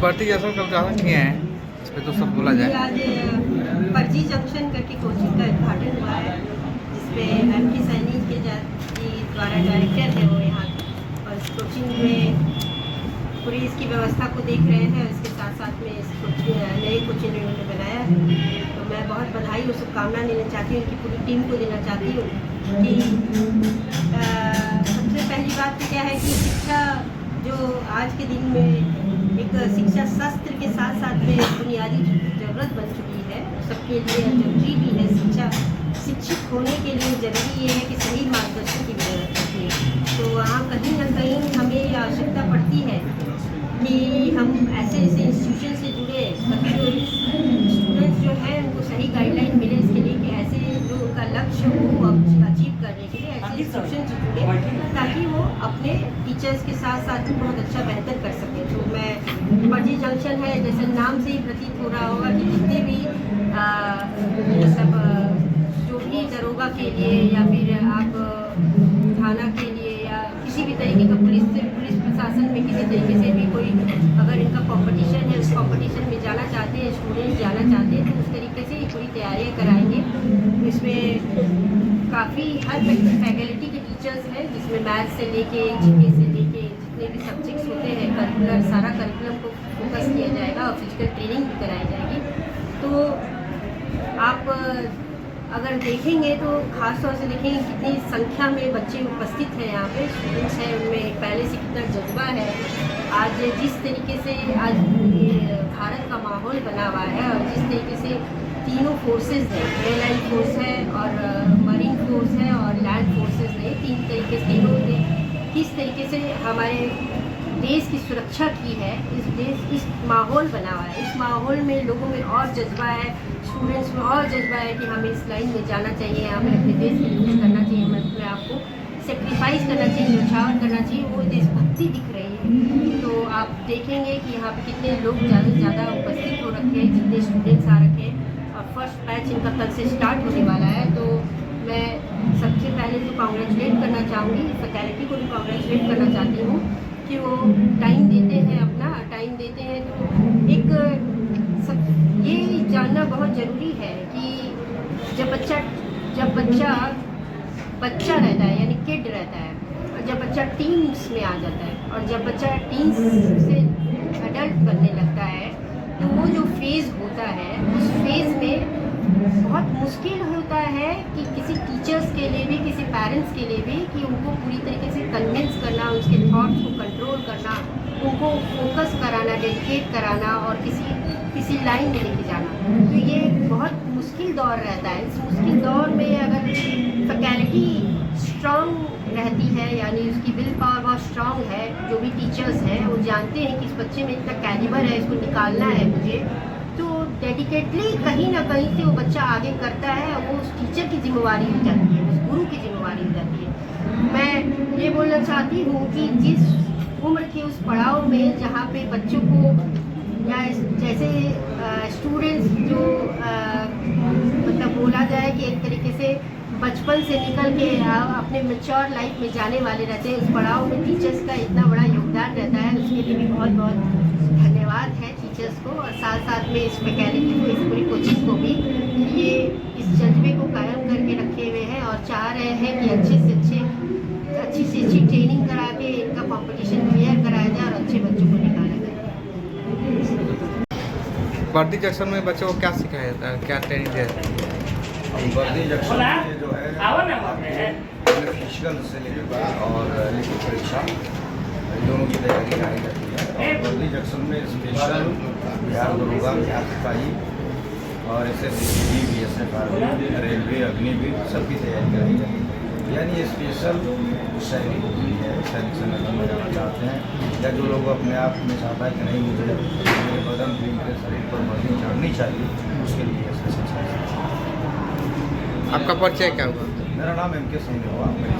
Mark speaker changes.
Speaker 1: भर्ती जैसा का उद्घाटन किए हैं, इस पर तो सब बोला जाए।
Speaker 2: आज फर्जी जंक्शन करके कोचिंग का उद्घाटन हुआ है, जिसमें एम.के. सैनी के द्वारा डायरेक्टर है वो यहाँ, और इस कोचिंग में पूरी इसकी व्यवस्था को देख रहे हैं। इसके साथ साथ में इस नई कोचिंग इन्होंने बनाया है, तो मैं बहुत बधाई और शुभकामना देना चाहती हूँ, उनकी पूरी टीम को देना चाहती हूँ कि सबसे पहली बात तो क्या है कि शिक्षा जो आज के दिन में एक शिक्षा शास्त्र के साथ साथ में बुनियादी ज़रूरत बन चुकी है, सबके लिए जरूरी भी है। शिक्षित होने के लिए ज़रूरी ये है कि सही मार्गदर्शन की ज़रूरत होती है। तो वहाँ कहीं ना कहीं हमें आवश्यकता पड़ती है कि हम ऐसे इंस्टीट्यूशन से जुड़े बच्चों स्टूडेंट्स जो हैं उनको सही गाइडलाइन मिले इसके लिए कि ऐसे जो उनका लक्ष्य हो वो अचीव करने के लिए ऐसे इंस्टीट्यूशन से जुड़े, ताकि वो अपने टीचर्स के साथ साथ बहुत अच्छा बेहतर कर सकें। तो मैं फर्जी जंक्शन है, जैसे नाम से ही प्रतीत हो रहा होगा कि जितने भी मतलब जो भी दरोगा के लिए या फिर आप थाना के लिए या किसी भी तरीके का पुलिस प्रशासन में किसी तरीके से भी कोई अगर इनका कंपटीशन है, उस कंपटीशन में जाना चाहते हैं, स्टूडेंट्स जाना चाहते हैं, तो उस तरीके से पूरी तैयारियां कराएंगे। इसमें काफ़ी हर फैकल्टी के टीचर्स हैं, जिसमें मैथ्स से लेके जीके से लेके जितने भी सब्जेक्ट्स होते हैं करिकुलर, सारा करिकुलम को फोकस किया जाएगा और फिजिकल ट्रेनिंग भी कराई जाएगी। तो आप अगर देखेंगे तो खास तौर से देखेंगे कितनी संख्या में बच्चे उपस्थित हैं, यहाँ पे स्टूडेंट्स हैं, उनमें पहले से कितना जज्बा है। आज जिस तरीके से आज भारत का माहौल बना हुआ है और जिस तरीके से तीनों फोर्सेस हैं, एयरलाइन फोर्स है और मरीन फोर्स है और लैंड फोर्सेस ने, तीन तरीके से तीनों ने किस तरीके से हमारे देश की सुरक्षा की है, इस माहौल बना हुआ है। इस माहौल में लोगों में और जज्बा है, स्टूडेंट्स में और जज्बा है कि हमें इस लाइन में जाना चाहिए, हमें अपने देश के लिए कुछ करना चाहिए, हमें अपने आप को सेक्रीफाइस करना चाहिए, न्यौछावर करना चाहिए, वो देशभक्ति दिख रही है। तो आप देखेंगे कि यहाँ पे कितने लोग ज़्यादा से ज़्यादा उपस्थित हो रखे हैं, जितने स्टूडेंट्स आ रखे हैं, और फर्स्ट बैच इनका कल से स्टार्ट होने वाला है। तो मैं सबसे पहले तो कॉन्ग्रेचुलेट करना चाहूँगी, फैकल्टी को भी कॉन्ग्रेचुलेट करना चाहती हूँ कि वो टाइम देते हैं, अपना टाइम देते हैं। तो एक ये जानना बहुत ज़रूरी है कि जब बच्चा रहता है, यानी किड रहता है, और जब बच्चा टीन्स में आ जाता है और जब बच्चा टीन्स से एडल्ट बनने लगता है, तो वो जो फेज़ होता है उस फेज़ में बहुत मुश्किल होता है कि किसी टीचर्स के लिए भी, किसी पेरेंट्स के लिए भी, कि उनको पूरी तरीके से कन्विंस करना, उसके थॉट्स को कंट्रोल करना, उनको फोकस कराना, डेडिकेट कराना और किसी लाइन में लेके जाना। तो ये बहुत मुश्किल दौर रहता है। इस मुश्किल दौर में अगर फैकल्टी स्ट्रॉन्ग रहती है, यानी उसकी विल पावर बहुत स्ट्रॉन्ग है, जो भी टीचर्स हैं वो जानते हैं कि इस बच्चे में इतना कैलिबर है, इसको निकालना है मुझे, तो डेडिकेटली कहीं ना कहीं से वो बच्चा आगे करता है और वो उस टीचर की जिम्मेवारी हो जाती है, उस गुरु की जिम्मेवारी हो जाती है। मैं ये बोलना चाहती हूँ कि जिस उम्र के उस पड़ाव में जहाँ पे बच्चों को या जैसे स्टूडेंट्स जो मतलब बोला जाए कि एक तरीके से बचपन से निकल के अपने मैच्योर लाइफ में जाने वाले रहते हैं, उस पड़ाव में टीचर्स का इतना बड़ा योगदान रहता है, उसके लिए भी बहुत बहुत धन्यवाद है टीचर्स को, और साथ साथ में इस फैकल्टी को, इस पूरी कोचिंग को भी, ये इस जज्बे को कायम करके रखे हुए हैं और चाह रहे हैं कि अच्छी से अच्छी ट्रेनिंग करा के इनका कंपटीशन क्लियर कराया जाए और अच्छे बच्चों को निकाला जाए।
Speaker 1: भर्ती जंक्शन में बच्चों को क्या सिखाया जाता है, क्या ट्रेनिंग दिया जाता है?
Speaker 3: भर्ती जंक्शन में जो है फिजिकल से लेकर और लिखित परीक्षा दोनों की तैयारी कराई जाती है। और भर्ती जंक्शन में स्पेशल बिहार दरोगा, बिहार सिपाही और SSC, BSF, army, railway, Agniveer सबकी तैयारी कराई जाती है। यानी स्पेशल सैनिक है, सैनिक संगठन में जाना चाहते हैं, या जो लोग अपने आप में चाहता है कि नहीं मुझे मेरे बदन भी, मेरे शरीर पर वर्दी चढ़नी चाहिए, उसके लिए स्पेशल।
Speaker 1: आपका परिचय क्या हुआ?
Speaker 3: मेरा नाम M.के. सैनी हुआ, मेरी